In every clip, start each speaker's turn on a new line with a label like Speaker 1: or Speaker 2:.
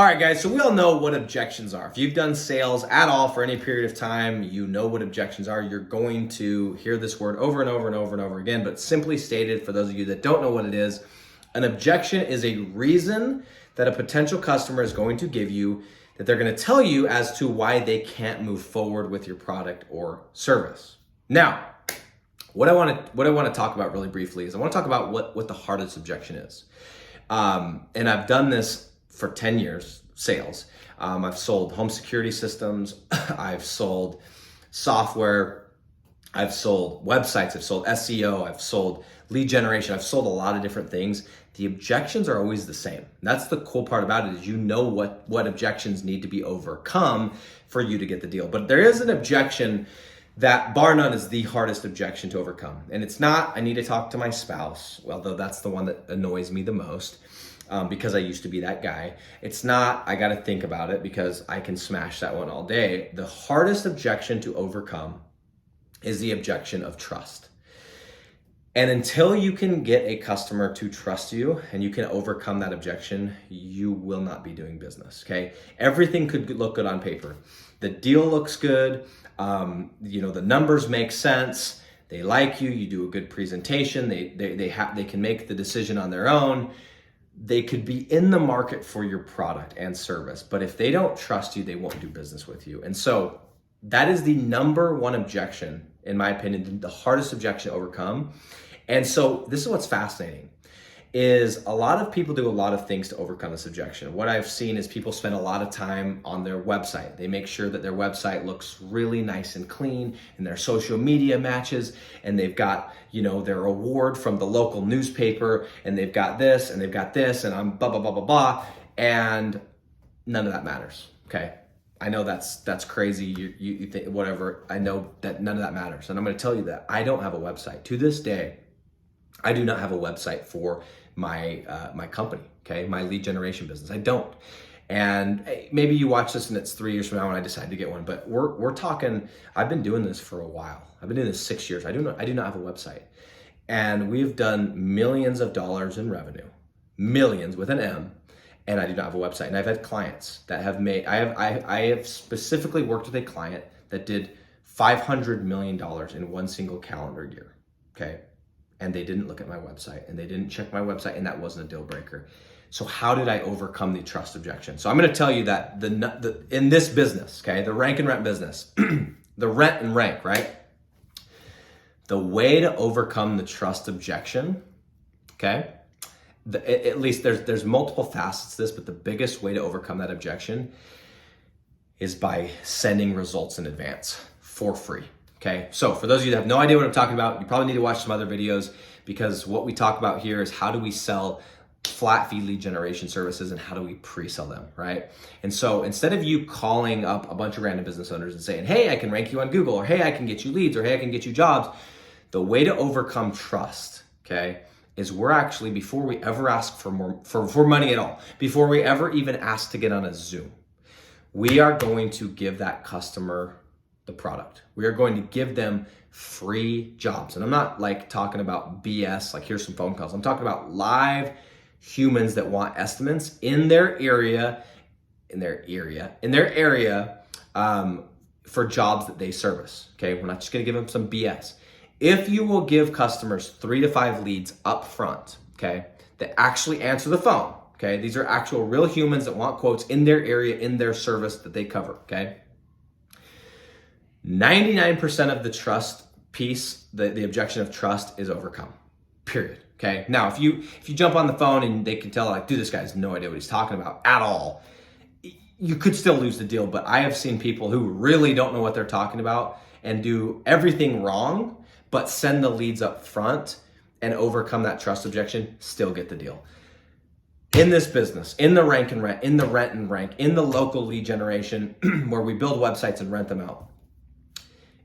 Speaker 1: All right, guys, so we all know what objections are. If you've done sales at all for any period of time, you know what objections are. You're going to hear this word over and over and over and over again, but simply stated, for those of you that don't know what it is, an objection is a reason that a potential customer is going to give you that they're going to tell you as to why they can't move forward with your product or service. Now, what I want to talk about really briefly is I want to talk about what the hardest objection is. And I've done this for 10 years, sales. I've sold home security systems. I've sold software. I've sold websites. I've sold SEO. I've sold lead generation. I've sold a lot of different things. The objections are always the same. That's the cool part about it, is you know what objections need to be overcome for you to get the deal. But there is an objection that, bar none, is the hardest objection to overcome. And it's not, I need to talk to my spouse, although that's the one that annoys me the most. Because I used to be that guy. It's not, I gotta think about it, because I can smash that one all day. The hardest objection to overcome is the objection of trust. And until you can get a customer to trust you and you can overcome that objection, you will not be doing business, okay? Everything could look good on paper. The deal looks good, the numbers make sense, they like you, you do a good presentation, they can make the decision on their own. They could be in the market for your product and service, but if they don't trust you, they won't do business with you. And so that is the number one objection, in my opinion, the hardest objection to overcome. And so this is what's fascinating, is a lot of people do a lot of things to overcome this objection. What I've seen is people spend a lot of time on their website. They make sure that their website looks really nice and clean and their social media matches, and they've got, their award from the local newspaper, and they've got this and they've got this, and I'm blah, blah, blah, blah, blah. And none of that matters, okay? I know that's crazy. You think whatever. I know that none of that matters. And I'm going to tell you that I don't have a website. To this day, I do not have a website for my company, okay? My lead generation business. I don't. And maybe you watch this and it's 3 years from now when I decide to get one, but we're talking, I've been doing this for a while. I've been doing this 6 years. I do not have a website. And we've done millions of dollars in revenue, millions with an M, and I do not have a website. And I've had clients that have made, I have specifically worked with a client that did $500 million in one single calendar year, okay? And they didn't look at my website, and they didn't check my website, and that wasn't a deal breaker. So how did I overcome the trust objection? So I'm going to tell you that in this business, okay, the rank and rent business, the rent and rank, right? The way to overcome the trust objection, okay, at least there's multiple facets to this, but the biggest way to overcome that objection is by sending results in advance for free. Okay, so for those of you that have no idea what I'm talking about, you probably need to watch some other videos, because what we talk about here is how do we sell flat fee lead generation services and how do we pre-sell them, right? And so instead of you calling up a bunch of random business owners and saying, hey, I can rank you on Google, or hey, I can get you leads, or hey, I can get you jobs, the way to overcome trust, okay, is we're actually, before we ever ask for money at all, before we ever even ask to get on a Zoom, we are going to give that customer the product. We are going to give them free jobs. And I'm not like talking about BS, like here's some phone calls. I'm talking about live humans that want estimates in their area, for jobs that they service. Okay, we're not just gonna give them some BS. If you will give customers 3 to 5 leads up front, okay, that actually answer the phone, okay, these are actual real humans that want quotes in their area, in their service that they cover, okay? 99% of the trust piece, the objection of trust, is overcome, period, okay? Now, if you jump on the phone and they can tell, like, dude, this guy has no idea what he's talking about at all, you could still lose the deal. But I have seen people who really don't know what they're talking about and do everything wrong, but send the leads up front and overcome that trust objection, still get the deal. In this business, in the rank and rent, in the rent and rank, in the local lead generation, where we build websites and rent them out,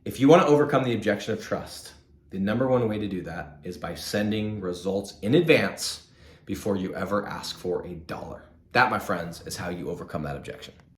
Speaker 1: if you want to overcome the objection of trust, the number one way to do that is by sending results in advance before you ever ask for $1. That, my friends, is how you overcome that objection.